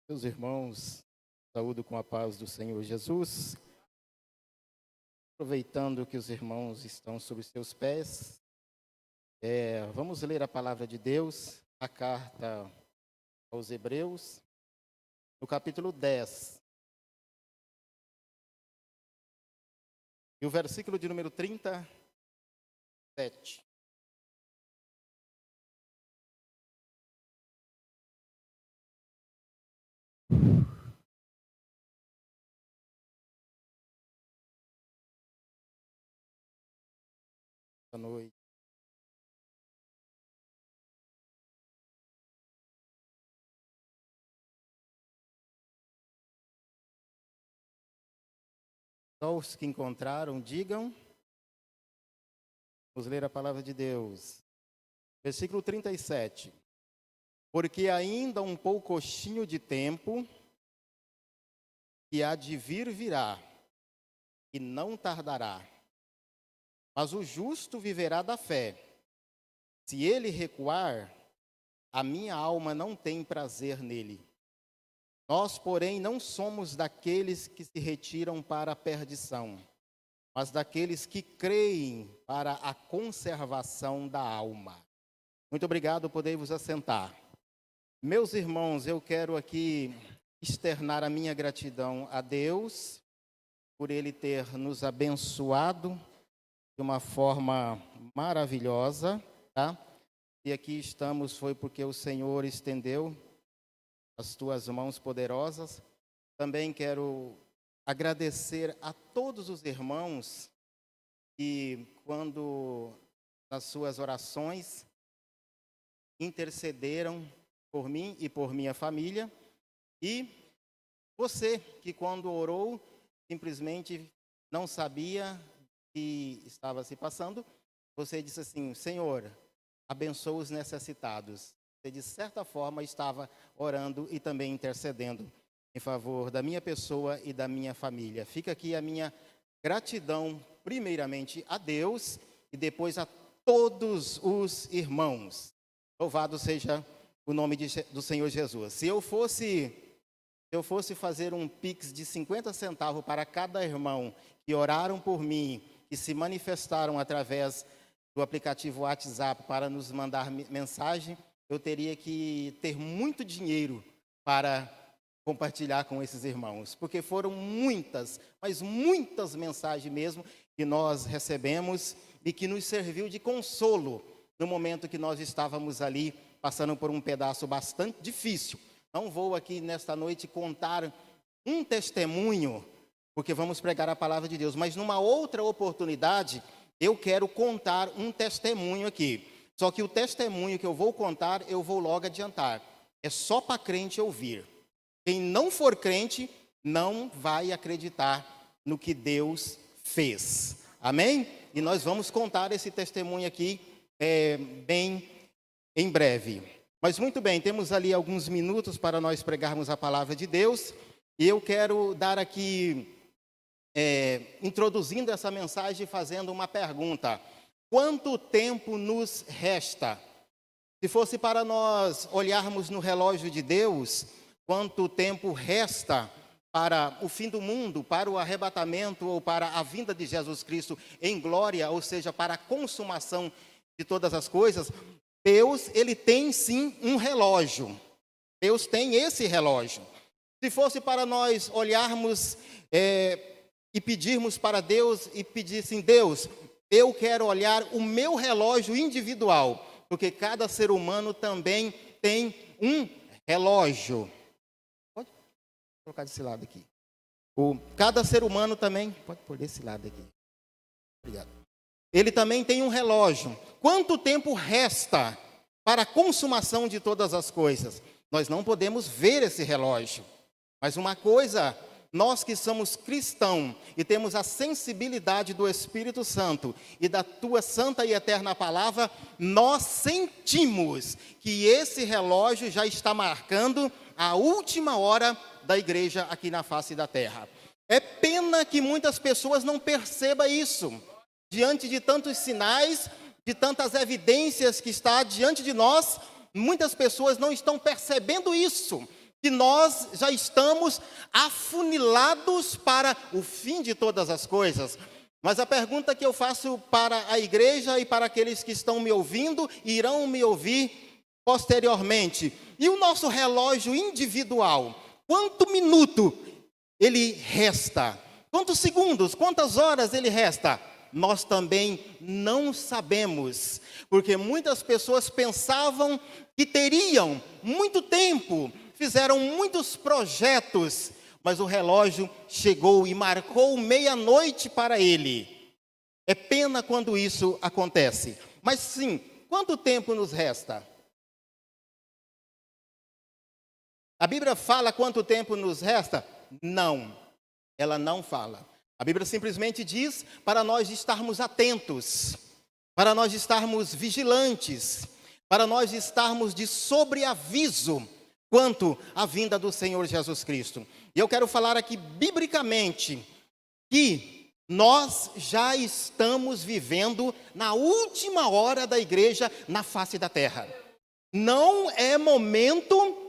Meus irmãos, saúdo com a paz do Senhor Jesus. Aproveitando que os irmãos estão sob seus pés, vamos ler a palavra de Deus, a carta aos Hebreus, no capítulo 10. E o versículo de número 37. Boa noite. Só os que encontraram, digam. Vamos ler a palavra de Deus. Versículo 37. Porque ainda um poucochinho de tempo, que há de vir virá, e não tardará. Mas o justo viverá da fé. Se ele recuar, a minha alma não tem prazer nele. Nós, porém, não somos daqueles que se retiram para a perdição, mas daqueles que creem para a conservação da alma. Muito obrigado, podei vos assentar. Meus irmãos, eu quero aqui externar a minha gratidão a Deus por Ele ter nos abençoado de uma forma maravilhosa, tá? E aqui estamos foi porque o Senhor estendeu as tuas mãos poderosas. Também quero agradecer a todos os irmãos que, quando nas suas orações, intercederam por mim e por minha família. E você que, quando orou, simplesmente não sabia que estava se passando, você disse assim: Senhor, abençoa os necessitados. Você, de certa forma, estava orando e também intercedendo em favor da minha pessoa e da minha família. Fica aqui a minha gratidão, primeiramente a Deus e depois a todos os irmãos. Louvado seja o nome do Senhor Jesus. Se eu fosse fazer um pix de 50 centavos para cada irmão que oraram por mim, que se manifestaram através do aplicativo WhatsApp para nos mandar mensagem, eu teria que ter muito dinheiro para compartilhar com esses irmãos, porque foram muitas, mas muitas mensagens mesmo que nós recebemos e que nos serviu de consolo no momento que nós estávamos ali passando por um pedaço bastante difícil. Não vou aqui nesta noite contar um testemunho, porque vamos pregar a palavra de Deus, mas numa outra oportunidade eu quero contar um testemunho aqui. Só que o testemunho que eu vou contar, eu vou logo adiantar. É só para crente ouvir. Quem não for crente não vai acreditar no que Deus fez. Amém? E nós vamos contar esse testemunho aqui bem em breve. Mas muito bem, temos ali alguns minutos para nós pregarmos a palavra de Deus. E eu quero dar aqui, introduzindo essa mensagem, fazendo uma pergunta. Quanto tempo nos resta? Se fosse para nós olharmos no relógio de Deus, quanto tempo resta para o fim do mundo, para o arrebatamento ou para a vinda de Jesus Cristo em glória, ou seja, para a consumação de todas as coisas? Deus, ele tem sim um relógio. Deus tem esse relógio. Se fosse para nós olharmos e pedirmos para Deus e pedissem: Deus, eu quero olhar o meu relógio individual, porque cada ser humano também tem um relógio. Pode colocar desse lado aqui. Cada ser humano também, pode pôr desse lado aqui. Obrigado. Ele também tem um relógio. Quanto tempo resta para a consumação de todas as coisas? Nós não podemos ver esse relógio. Mas uma coisa, nós que somos cristãos e temos a sensibilidade do Espírito Santo e da tua santa e eterna palavra, nós sentimos que esse relógio já está marcando a última hora da igreja aqui na face da terra. É pena que muitas pessoas não percebam isso. Diante de tantos sinais, de tantas evidências que está diante de nós, muitas pessoas não estão percebendo isso, que nós já estamos afunilados para o fim de todas as coisas. Mas a pergunta que eu faço para a igreja e para aqueles que estão me ouvindo e irão me ouvir posteriormente: e o nosso relógio individual? Quanto minuto ele resta? Quantos segundos, quantas horas ele resta? Nós também não sabemos, porque muitas pessoas pensavam que teriam muito tempo, fizeram muitos projetos, mas o relógio chegou e marcou meia-noite para ele. É pena quando isso acontece. Mas sim, quanto tempo nos resta? A Bíblia fala quanto tempo nos resta? Não, ela não fala. A Bíblia simplesmente diz para nós estarmos atentos, para nós estarmos vigilantes, para nós estarmos de sobreaviso quanto à vinda do Senhor Jesus Cristo. E eu quero falar aqui biblicamente que nós já estamos vivendo na última hora da igreja na face da terra. Não é momento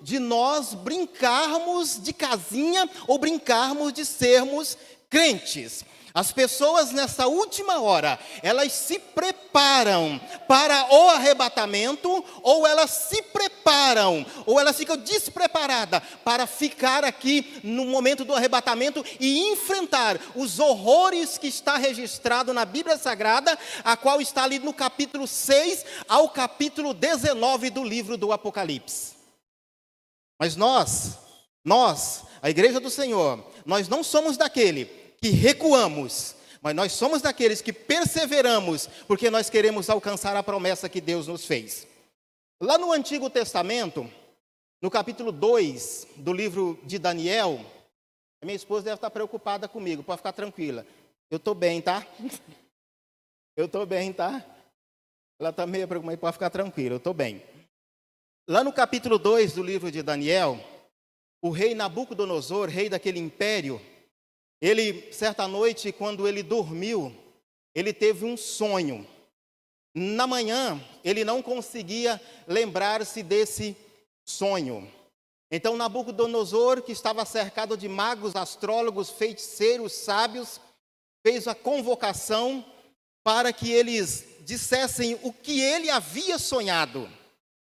de nós brincarmos de casinha ou brincarmos de sermos crentes. As pessoas nessa última hora, elas se preparam para o arrebatamento, ou elas se preparam, ou elas ficam despreparadas para ficar aqui no momento do arrebatamento e enfrentar os horrores que está registrado na Bíblia Sagrada, a qual está ali no capítulo 6 ao capítulo 19 do livro do Apocalipse. Mas nós, a igreja do Senhor, nós não somos daquele que recuamos, mas nós somos daqueles que perseveramos, porque nós queremos alcançar a promessa que Deus nos fez. Lá no Antigo Testamento, no capítulo 2 do livro de Daniel, a minha esposa deve estar preocupada comigo, pode ficar tranquila. Eu estou bem, tá? Eu estou bem, tá? Ela está meio preocupada, pode ficar tranquila, eu estou bem. Lá no capítulo 2 do livro de Daniel, o rei Nabucodonosor, rei daquele império, ele, certa noite, quando ele dormiu, ele teve um sonho. Na manhã, ele não conseguia lembrar-se desse sonho. Então, Nabucodonosor, que estava cercado de magos, astrólogos, feiticeiros, sábios, fez a convocação para que eles dissessem o que ele havia sonhado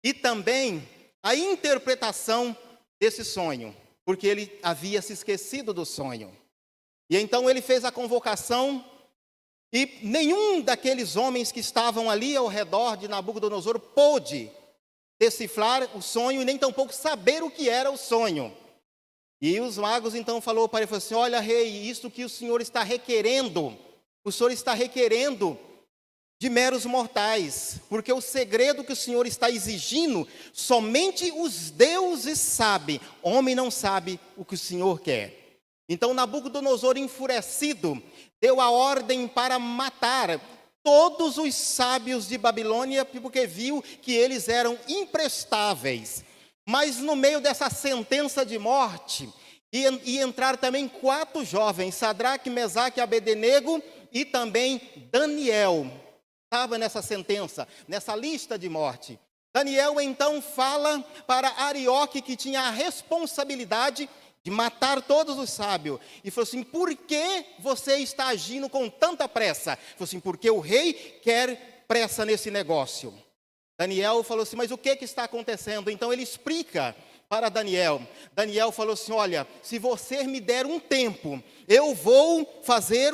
e também a interpretação desse sonho, porque ele havia se esquecido do sonho. E então ele fez a convocação e nenhum daqueles homens que estavam ali ao redor de Nabucodonosor pôde decifrar o sonho e nem tampouco saber o que era o sonho. E os magos então falou para ele assim: olha, rei, isso que o senhor está requerendo, o senhor está requerendo de meros mortais, porque o segredo que o senhor está exigindo, somente os deuses sabem, homem não sabe o que o senhor quer. Então Nabucodonosor, enfurecido, deu a ordem para matar todos os sábios de Babilônia, porque viu que eles eram imprestáveis. Mas no meio dessa sentença de morte, ia entrar também 4 jovens, Sadraque, Mesaque e Abednego, e também Daniel. Estava nessa sentença, nessa lista de morte. Daniel então fala para Arioque, que tinha a responsabilidade de matar todos os sábios, e falou assim: por que você está agindo com tanta pressa? Falou assim: porque o rei quer pressa nesse negócio. Daniel falou assim: mas o que está acontecendo? Então ele explica para Daniel. Daniel falou assim: olha, se você me der um tempo, eu vou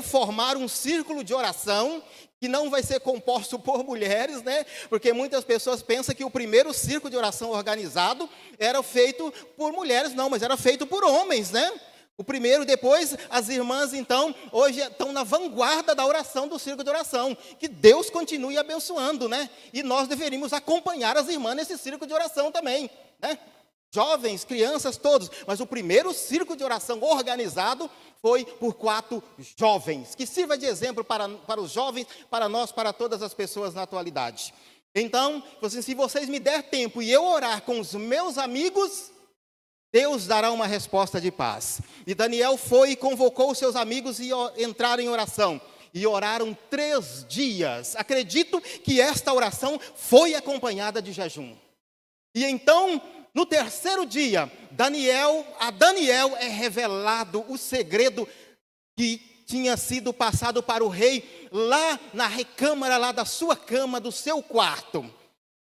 formar um círculo de oração, que não vai ser composto por mulheres, né? Porque muitas pessoas pensam que o primeiro círculo de oração organizado era feito por mulheres, não, mas era feito por homens, né? O primeiro, depois as irmãs, então, hoje estão na vanguarda da oração, do círculo de oração. Que Deus continue abençoando, né? E nós deveríamos acompanhar as irmãs nesse círculo de oração também, né? Jovens, crianças, todos. Mas o primeiro círculo de oração organizado foi por 4 jovens, que sirva de exemplo para os jovens, para nós, para todas as pessoas na atualidade. Então, se vocês me der tempo e eu orar com os meus amigos, Deus dará uma resposta de paz. E Daniel foi e convocou os seus amigos e entraram em oração. E oraram 3 dias. Acredito que esta oração foi acompanhada de jejum. E então No terceiro dia, a Daniel é revelado o segredo que tinha sido passado para o rei lá na recâmara, lá da sua cama, do seu quarto.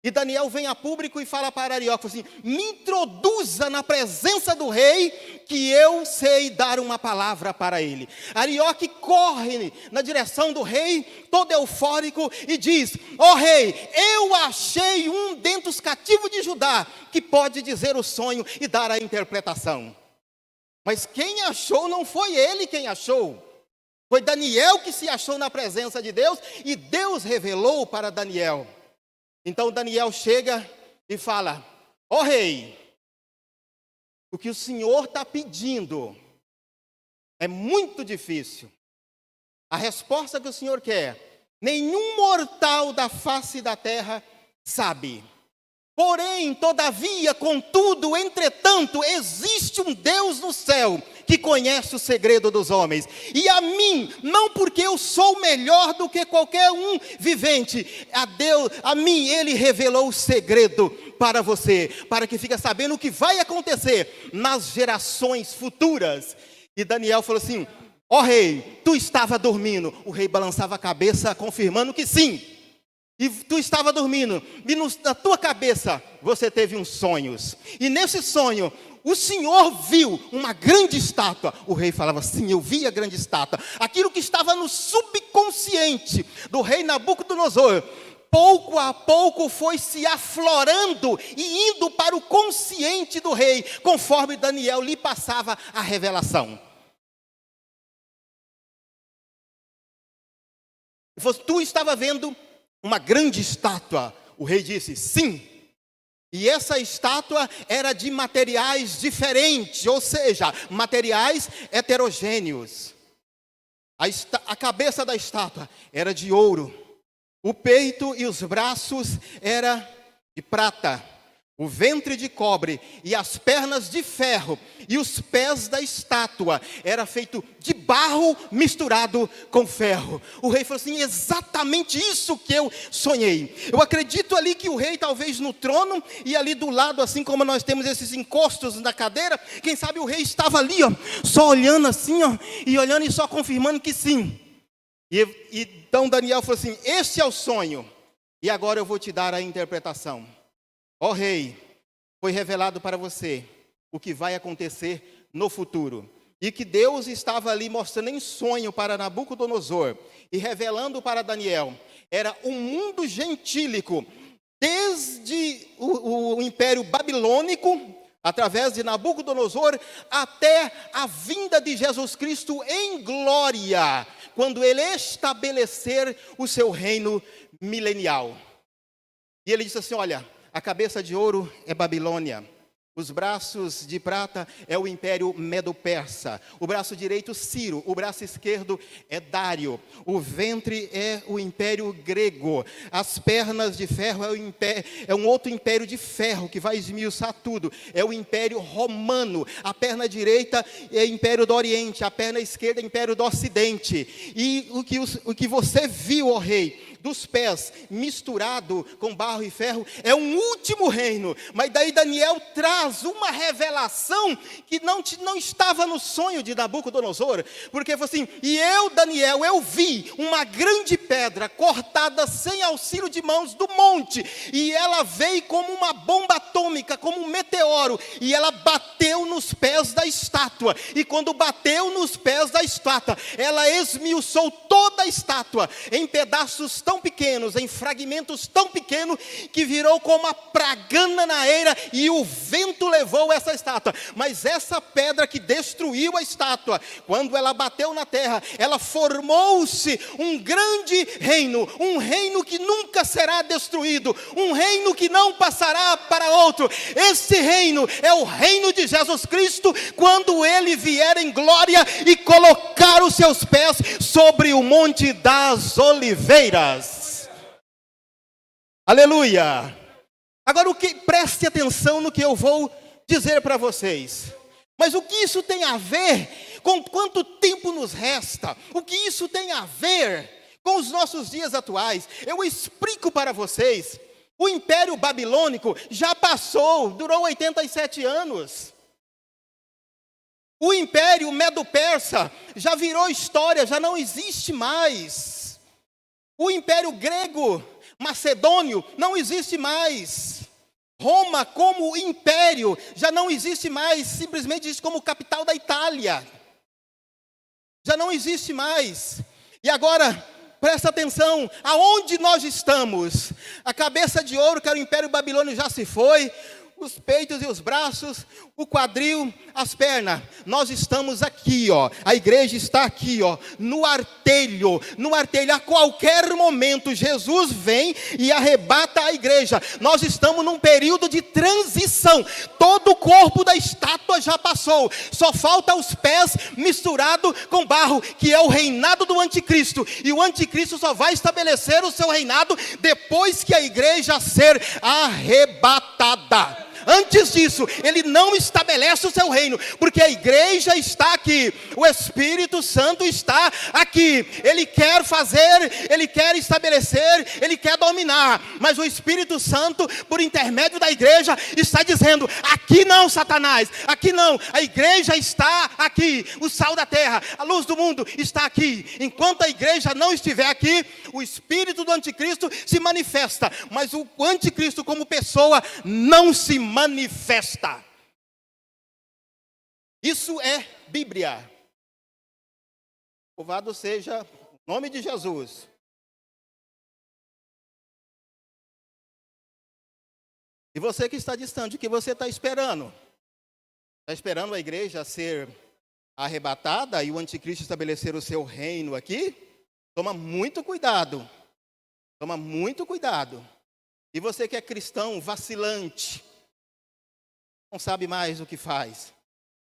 E Daniel vem a público e fala para Arioque assim: me introduza na presença do rei, que eu sei dar uma palavra para ele. Arioque corre na direção do rei, todo eufórico, e diz: ó rei, eu achei um dentre os cativos de Judá, que pode dizer o sonho e dar a interpretação. Mas quem achou não foi ele quem achou. Foi Daniel que se achou na presença de Deus, e Deus revelou para Daniel. Então Daniel chega e fala: ó rei, o que o senhor está pedindo é muito difícil. A resposta que o senhor quer, nenhum mortal da face da terra sabe. Porém, todavia, contudo, entretanto, existe um Deus no céu que conhece o segredo dos homens. E a mim, não porque eu sou melhor do que qualquer um vivente, a mim ele revelou o segredo para você, para que fique sabendo o que vai acontecer nas gerações futuras. E Daniel falou assim: ó rei, tu estava dormindo. O rei balançava a cabeça, confirmando que sim. E tu estava dormindo, e na tua cabeça você teve uns sonhos. E nesse sonho, o Senhor viu uma grande estátua. O rei falava: sim, eu vi a grande estátua. Aquilo que estava no subconsciente do rei Nabucodonosor, pouco a pouco foi se aflorando e indo para o consciente do rei, conforme Daniel lhe passava a revelação. Tu estava vendo uma grande estátua. O rei disse: sim. E essa estátua era de materiais diferentes, ou seja, materiais heterogêneos. A cabeça da estátua era de ouro. O peito e os braços era de prata. O ventre de cobre e as pernas de ferro, e os pés da estátua era feito de barro misturado com ferro. O rei falou assim: exatamente isso que eu sonhei. Eu acredito ali que o rei, talvez no trono, e ali do lado, assim como nós temos esses encostos na cadeira, quem sabe o rei estava ali, ó, só olhando assim, ó, e olhando e só confirmando que sim. Então Daniel falou assim: esse é o sonho, e agora eu vou te dar a interpretação. Ó rei, foi revelado para você o que vai acontecer no futuro. E que Deus estava ali mostrando em sonho para Nabucodonosor e revelando para Daniel. Era um mundo gentílico, desde o Império Babilônico, através de Nabucodonosor, até a vinda de Jesus Cristo em glória, quando ele estabelecer o seu reino milenial. E ele disse assim: olha, a cabeça de ouro é Babilônia, os braços de prata é o Império Medo-Persa, o braço direito Ciro, o braço esquerdo é Dário, o ventre é o Império Grego, as pernas de ferro é um outro império de ferro que vai esmiuçar tudo, é o Império Romano, a perna direita é o Império do Oriente, a perna esquerda é o Império do Ocidente. E o que você viu, ó rei, dos pés misturado com barro e ferro, é um último reino. Mas daí Daniel traz uma revelação que não estava no sonho de Nabucodonosor, porque foi assim: e eu, Daniel, eu vi uma grande pedra cortada sem auxílio de mãos do monte, e ela veio como uma bomba atômica, como um meteoro, e ela bateu nos pés da estátua, e quando bateu nos pés da estátua, ela esmiuçou toda a estátua em pedaços tão pequenos, em fragmentos tão pequenos, que virou como uma pragana na eira, e o vento levou essa estátua. Mas essa pedra que destruiu a estátua, quando ela bateu na terra, ela formou-se um grande reino, um reino que nunca será destruído, um reino que não passará para outro. Esse reino é o reino de Jesus Cristo, quando ele vier em glória e colocar os seus pés sobre o Monte das Oliveiras. Aleluia! Agora, preste atenção no que eu vou dizer para vocês. Mas o que isso tem a ver com quanto tempo nos resta? O que isso tem a ver com os nossos dias atuais? Eu explico para vocês O Império Babilônico já passou, durou 87 anos. O Império Medo-Persa já virou história, já não existe mais. O Império Grego, Macedônio, não existe mais. Roma como império já não existe mais, simplesmente existe como capital da Itália. Já não existe mais. E agora, presta atenção, aonde nós estamos? A cabeça de ouro, que era o Império Babilônico, já se foi. Os peitos e os braços, o quadril, as pernas. Nós estamos aqui, ó. A igreja está aqui, ó, no artelho. No artelho, a qualquer momento, Jesus vem e arrebata a igreja. Nós estamos num período de transição. Todo o corpo da estátua já passou. Só falta os pés misturado com barro, que é o reinado do anticristo. E o anticristo só vai estabelecer o seu reinado depois que a igreja ser arrebatada. Antes disso, ele não estabelece o seu reino, porque a igreja está aqui, o Espírito Santo está aqui, ele quer fazer, ele quer estabelecer, ele quer dominar, mas o Espírito Santo, por intermédio da igreja, está dizendo: aqui não, Satanás, aqui não, a igreja está aqui, o sal da terra, a luz do mundo está aqui. Enquanto a igreja não estiver aqui, o espírito do anticristo se manifesta, mas o anticristo como pessoa não se manifesta. Isso é Bíblia. Louvado seja o nome de Jesus. E você que está distante, o que você está esperando? Está esperando a igreja ser arrebatada e o anticristo estabelecer o seu reino aqui? Toma muito cuidado. Toma muito cuidado. E você que é cristão, vacilante, não sabe mais o que faz,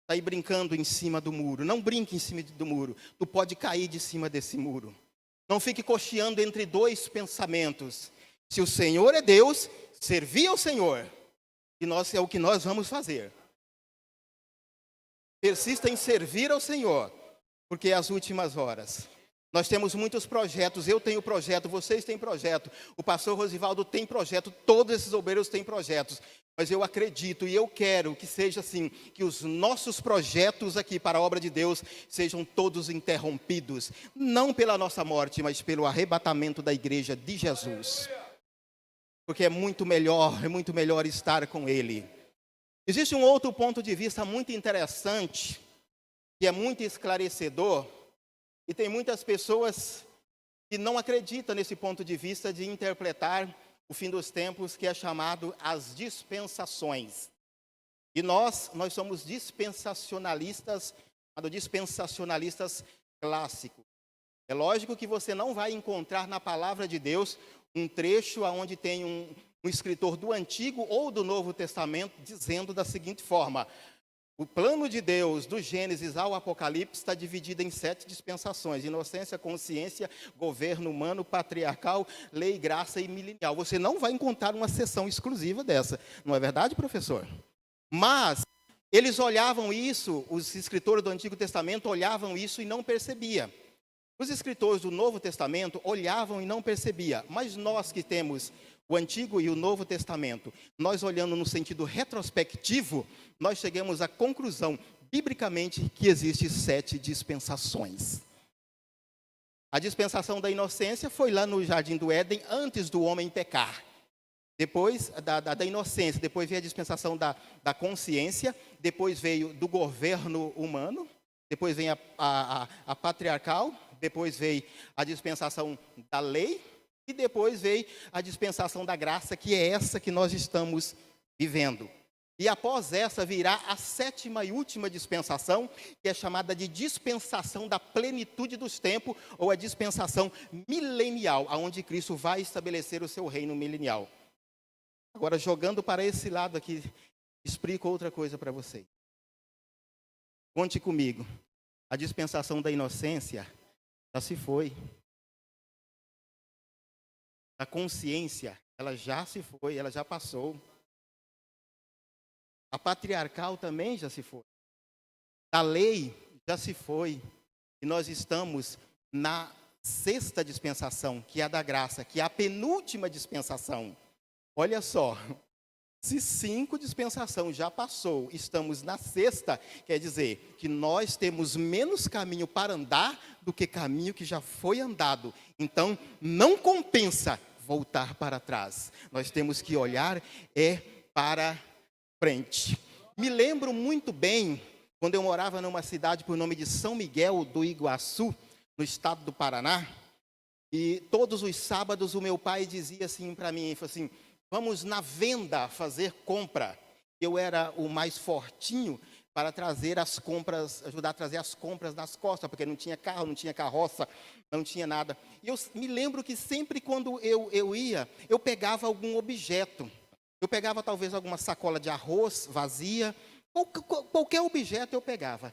está aí brincando em cima do muro. Não brinque em cima do muro. Tu pode cair de cima desse muro. Não fique cocheando entre dois pensamentos. Se o Senhor é Deus, servir ao Senhor. E nós é o que nós vamos fazer. Persista em servir ao Senhor, porque é as últimas horas. Nós temos muitos projetos, eu tenho projeto, vocês têm projeto, o pastor Rosivaldo tem projeto, todos esses obreiros têm projetos. Mas eu acredito e eu quero que seja assim, que os nossos projetos aqui para a obra de Deus sejam todos interrompidos. Não pela nossa morte, mas pelo arrebatamento da igreja de Jesus. Porque é muito melhor estar com Ele. Existe um outro ponto de vista muito interessante, que é muito esclarecedor, e tem muitas pessoas que não acreditam nesse ponto de vista de interpretar o fim dos tempos, que é chamado as dispensações. E nós somos dispensacionalistas clássicos. É lógico que você não vai encontrar na palavra de Deus um trecho onde tem um escritor do Antigo ou do Novo Testamento dizendo da seguinte forma: o plano de Deus, do Gênesis ao Apocalipse, está dividido em 7 dispensações: inocência, consciência, governo humano, patriarcal, lei, graça e milenial. Você não vai encontrar uma seção exclusiva dessa. Não é verdade, professor? Mas eles olhavam isso, os escritores do Antigo Testamento olhavam isso e não percebiam. Os escritores do Novo Testamento olhavam e não percebiam. Mas nós que temos o Antigo e o Novo Testamento, nós olhando no sentido retrospectivo, nós chegamos à conclusão, biblicamente, que existem 7 dispensações. A dispensação da inocência foi lá no Jardim do Éden, antes do homem pecar. Depois da inocência, depois veio a dispensação da consciência, depois veio do governo humano, depois vem a patriarcal, depois veio a dispensação da lei, e depois veio a dispensação da graça, que é essa que nós estamos vivendo. E após essa virá a 7ª e última dispensação, que é chamada de dispensação da plenitude dos tempos, ou a dispensação milenial, onde Cristo vai estabelecer o seu reino milenial. Agora, jogando para esse lado aqui, explico outra coisa para vocês. Conte comigo. A dispensação da inocência já se foi. A consciência, ela já se foi, ela já passou. A patriarcal também já se foi. A lei já se foi. E nós estamos na 6ª dispensação, que é a da graça, que é a penúltima dispensação. olha só, se 5 dispensação já passou, estamos na 6ª, quer dizer que nós temos menos caminho para andar do que caminho que já foi andado. Então, não compensa voltar para trás. Nós temos que olhar para frente. Me lembro muito bem, quando eu morava numa cidade por nome de São Miguel do Iguaçu, no estado do Paraná, e todos os sábados o meu pai dizia assim para mim, ele falou assim, vamos na venda fazer compra. Eu era o mais fortinho para trazer as compras, ajudar a trazer as compras nas costas, porque não tinha carro, não tinha carroça, não tinha nada. E eu me lembro que sempre quando eu ia, eu pegava algum objeto. Eu pegava talvez alguma sacola de arroz vazia, qualquer objeto eu pegava.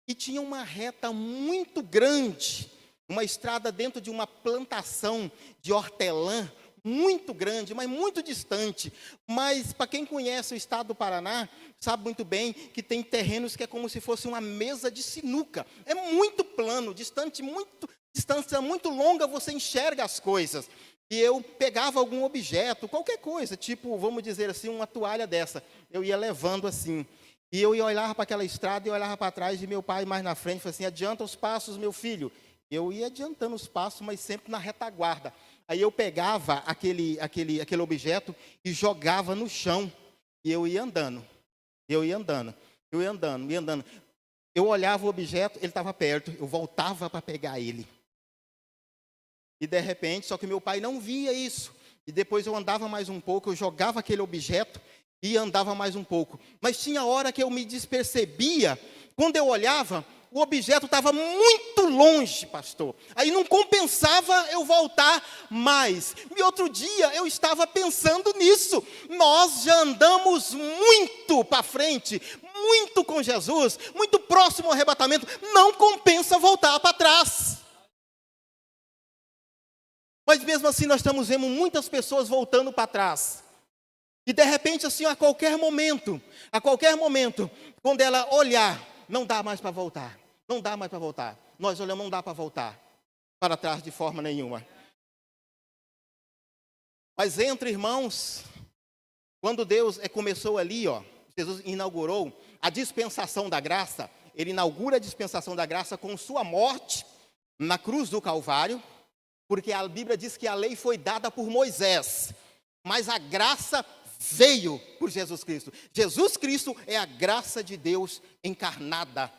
E tinha uma reta muito grande, uma estrada dentro de uma plantação de hortelã, muito grande, mas muito distante. Mas para quem conhece o estado do Paraná, sabe muito bem que tem terrenos que é como se fosse uma mesa de sinuca. É muito plano, distância muito longa, você enxerga as coisas. E eu pegava algum objeto, qualquer coisa, tipo, vamos dizer assim, uma toalha dessa. Eu ia levando assim. E eu ia olhar para aquela estrada e olhava para trás, e meu pai mais na frente falou assim, adianta os passos, meu filho. Eu ia adiantando os passos, mas sempre na retaguarda. Aí eu pegava aquele objeto e jogava no chão. E eu ia andando. Eu olhava o objeto, ele estava perto. Eu voltava para pegar ele. E de repente, só que meu pai não via isso. E depois eu andava mais um pouco, eu jogava aquele objeto e andava mais um pouco. Mas tinha hora que eu me despercebia. Quando eu olhava, o objeto estava muito longe, pastor. Aí não compensava eu voltar mais. E outro dia eu estava pensando nisso. Nós já andamos muito para frente, muito com Jesus, muito próximo ao arrebatamento. Não compensa voltar para trás. Mas mesmo assim nós estamos vendo muitas pessoas voltando para trás. E de repente assim, a qualquer momento, quando ela olhar, não dá mais para voltar. Não dá mais para voltar. Nós olhamos, não dá para voltar para trás de forma nenhuma. Mas entre irmãos, quando Deus começou ali, Jesus inaugurou a dispensação da graça. Ele inaugura a dispensação da graça com sua morte na cruz do Calvário, porque a Bíblia diz que a lei foi dada por Moisés, mas a graça veio por Jesus Cristo. Jesus Cristo é a graça de Deus encarnada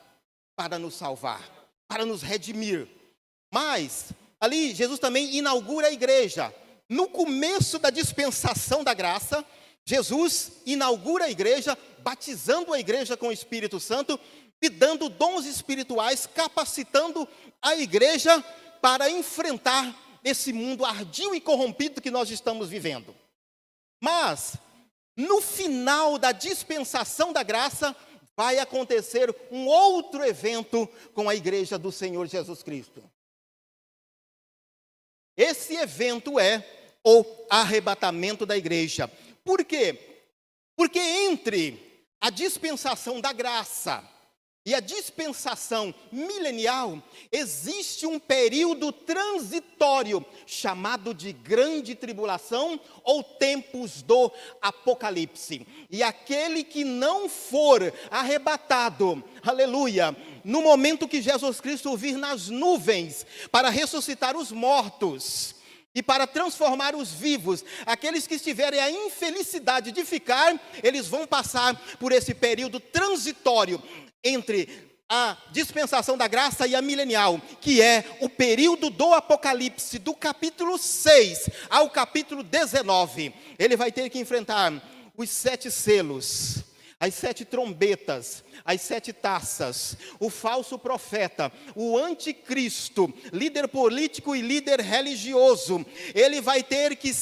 para nos salvar, para nos redimir. Mas, ali, Jesus também inaugura a igreja. No começo da dispensação da graça, Jesus inaugura a igreja, batizando a igreja com o Espírito Santo e dando dons espirituais, capacitando a igreja para enfrentar esse mundo ardio e corrompido que nós estamos vivendo. Mas, no final da dispensação da graça, vai acontecer um outro evento com a igreja do Senhor Jesus Cristo. Esse evento é o arrebatamento da igreja. Por quê? Porque entre a dispensação da graça e a dispensação milenial, existe um período transitório, chamado de grande tribulação, ou tempos do Apocalipse. E aquele que não for arrebatado, aleluia, no momento que Jesus Cristo vir nas nuvens, para ressuscitar os mortos, e para transformar os vivos, aqueles que estiverem a infelicidade de ficar, eles vão passar por esse período transitório, entre a dispensação da graça e a milenial, que é o período do Apocalipse, do capítulo 6 ao capítulo 19. Ele vai ter que enfrentar os 7 selos, as 7 trombetas, as 7 taças, o falso profeta, o anticristo, líder político e líder religioso. Ele vai ter que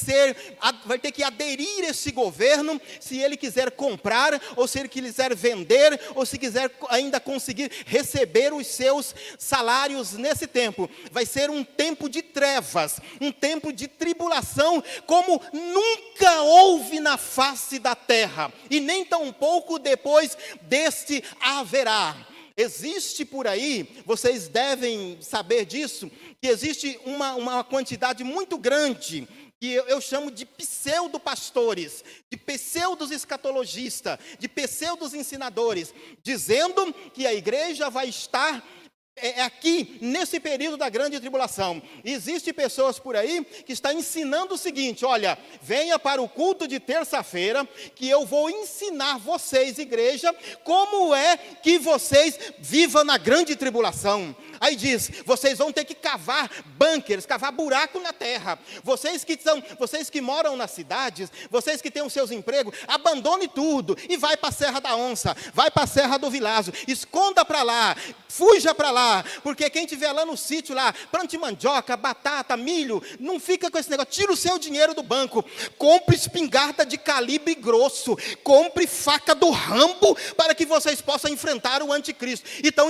aderir a esse governo, se ele quiser comprar, ou se ele quiser vender, ou se quiser ainda conseguir receber os seus salários nesse tempo. Vai ser um tempo de trevas, um tempo de tribulação, como nunca houve na face da terra, e nem tampouco depois deste haverá. Existe por aí, vocês devem saber disso, que existe uma quantidade muito grande que eu chamo de pseudo-pastores, de pseudo-escatologistas, de pseudo-ensinadores, dizendo que a igreja vai estar aqui, nesse período da grande tribulação. Existem pessoas por aí que estão ensinando o seguinte: olha, venha para o culto de terça-feira, que eu vou ensinar vocês, igreja, como é que vocês vivam na grande tribulação. Aí diz, vocês vão ter que cavar bunkers, cavar buraco na terra. Vocês que moram nas cidades, vocês que têm os seus empregos, abandone tudo e vai para a Serra da Onça, vai para a Serra do Vilazo, esconda para lá, fuja para lá, porque quem estiver lá no sítio lá, plante mandioca, batata, milho, não fica com esse negócio, tira o seu dinheiro do banco, compre espingarda de calibre grosso, compre faca do Rambo, para que vocês possam enfrentar o anticristo. E estão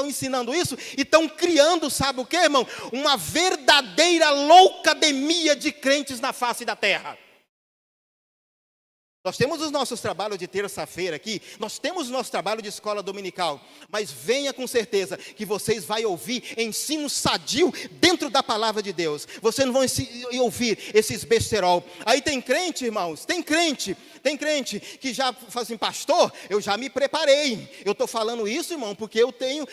ensinando isso, e estão criando, sabe o que, irmão? Uma verdadeira loucademia de crentes na face da terra. Nós temos os nossos trabalhos de terça-feira aqui, nós temos o nosso trabalho de escola dominical, mas venha com certeza que vocês vão ouvir ensino sadio dentro da palavra de Deus. Vocês não vão ouvir esses besterol. Aí tem crente, irmãos, tem crente que já fala assim: pastor, eu já me preparei. Eu estou falando isso, irmão, porque eu tenho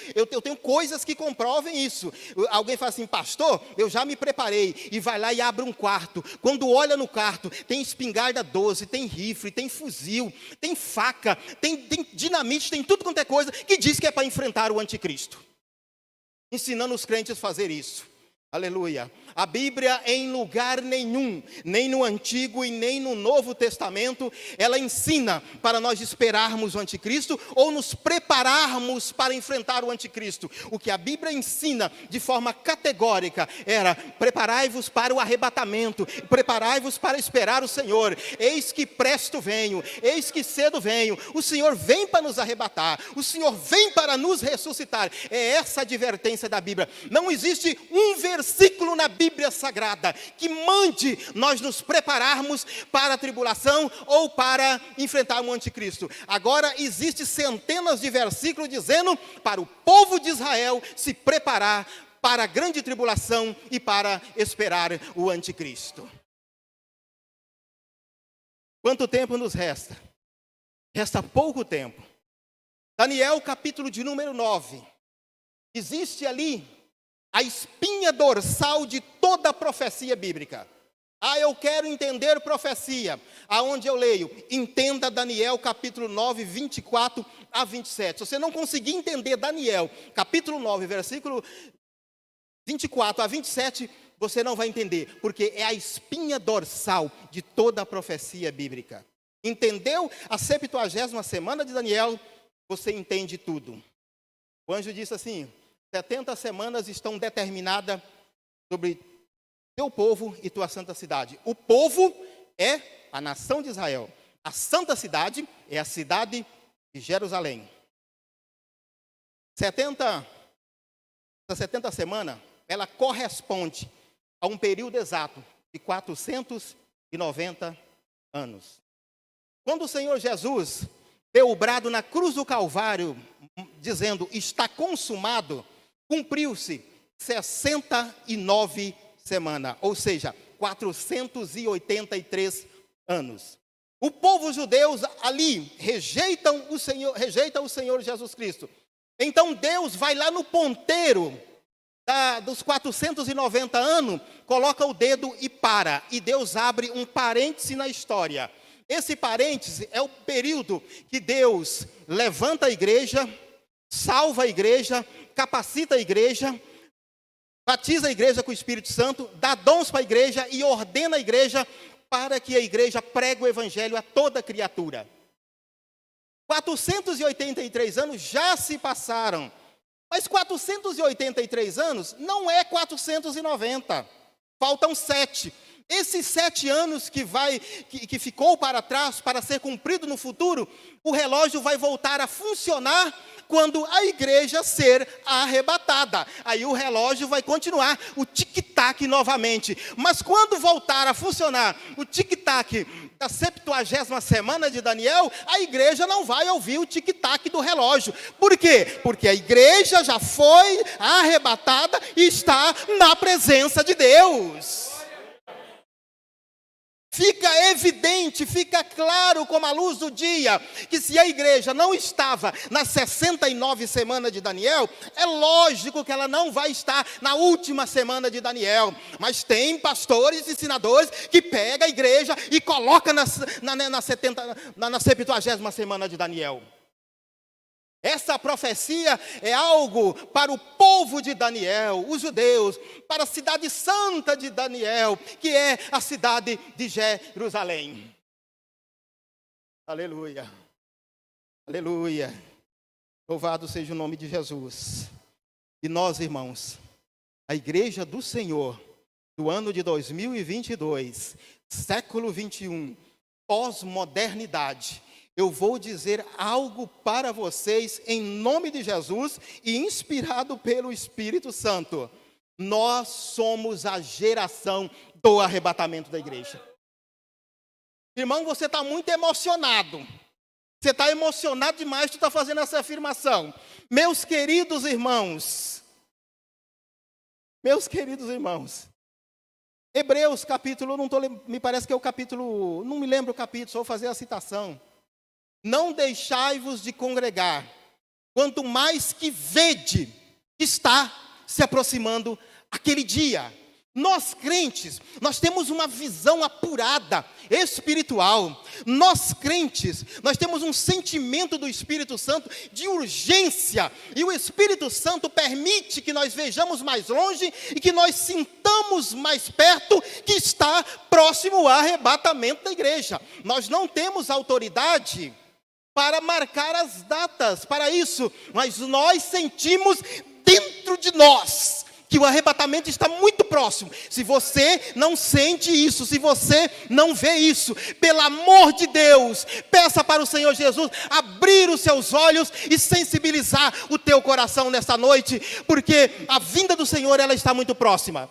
coisas que comprovem isso. Alguém fala assim: pastor, eu já me preparei, e vai lá e abre um quarto. Quando olha no quarto, tem espingarda 12, tem rifle, tem fuzil, tem faca, tem dinamite, tem tudo quanto é coisa que diz que é para enfrentar o anticristo. Ensinando os crentes a fazer isso. Aleluia. A Bíblia, em lugar nenhum, nem no Antigo e nem no Novo Testamento, ela ensina para nós esperarmos o anticristo ou nos prepararmos para enfrentar o anticristo. O que a Bíblia ensina de forma categórica era: preparai-vos para o arrebatamento, preparai-vos para esperar o Senhor. Eis que presto venho, eis que cedo venho. O Senhor vem para nos arrebatar, o Senhor vem para nos ressuscitar. É essa a advertência da Bíblia. Não existe um versículo na Bíblia Sagrada que mande nós nos prepararmos para a tribulação ou para enfrentar o anticristo. Agora existem centenas de versículos dizendo para o povo de Israel se preparar para a grande tribulação e para esperar o anticristo. Quanto tempo nos resta? Resta pouco tempo. Daniel, capítulo de número 9. Existe ali a espinha dorsal de toda a profecia bíblica. Eu quero entender profecia. Aonde eu leio? Entenda Daniel, capítulo 9, 24 a 27. Se você não conseguir entender Daniel, capítulo 9, versículo 24 a 27, você não vai entender, porque é a espinha dorsal de toda a profecia bíblica. Entendeu a 70ª semana de Daniel? Você entende tudo. O anjo disse assim: 70 semanas estão determinadas sobre teu povo e tua santa cidade. O povo é a nação de Israel. A santa cidade é a cidade de Jerusalém. Essa 70 semana, ela corresponde a um período exato de 490 anos. Quando o Senhor Jesus deu o brado na cruz do Calvário, dizendo: está consumado, cumpriu-se 69 semanas, ou seja, 483 anos. O povo judeu ali rejeita o Senhor Jesus Cristo. Então Deus vai lá no ponteiro dos 490 anos, coloca o dedo e para. E Deus abre um parêntese na história. Esse parêntese é o período que Deus levanta a igreja, salva a igreja, capacita a igreja, batiza a igreja com o Espírito Santo, dá dons para a igreja e ordena a igreja para que a igreja pregue o evangelho a toda criatura. 483 anos já se passaram, mas 483 anos não é 490, faltam 7. Esses 7 anos que ficou para trás, para ser cumprido no futuro, o relógio vai voltar a funcionar quando a igreja ser arrebatada. Aí o relógio vai continuar o tic-tac novamente. Mas quando voltar a funcionar o tic-tac da 70ª semana de Daniel, a igreja não vai ouvir o tic-tac do relógio. Por quê? Porque a igreja já foi arrebatada e está na presença de Deus. Fica evidente, fica claro como a luz do dia, que se a igreja não estava nas 69 semanas de Daniel, é lógico que ela não vai estar na última semana de Daniel. Mas tem pastores e ensinadores que pegam a igreja e colocam na 70ª semana de Daniel. Essa profecia é algo para o povo de Daniel, os judeus, para a cidade santa de Daniel, que é a cidade de Jerusalém. Aleluia, aleluia, louvado seja o nome de Jesus. E nós, irmãos, a igreja do Senhor, do ano de 2022, século 21, pós-modernidade, eu vou dizer algo para vocês em nome de Jesus e inspirado pelo Espírito Santo. Nós somos a geração do arrebatamento da igreja. Irmão, você está muito emocionado. Você está emocionado demais, tu está fazendo essa afirmação. Meus queridos irmãos, Hebreus capítulo, me parece que é o capítulo, não me lembro o capítulo, só vou fazer a citação. Não deixai-vos de congregar, quanto mais que vede que está se aproximando aquele dia. Nós crentes, nós temos uma visão apurada, espiritual. Nós crentes, nós temos um sentimento do Espírito Santo de urgência. E o Espírito Santo permite que nós vejamos mais longe e que nós sintamos mais perto que está próximo ao arrebatamento da igreja. Nós não temos autoridade para marcar as datas para isso, mas nós sentimos dentro de nós que o arrebatamento está muito próximo. Se você não sente isso, se você não vê isso, pelo amor de Deus, peça para o Senhor Jesus abrir os seus olhos e sensibilizar o teu coração nessa noite, porque a vinda do Senhor, ela está muito próxima.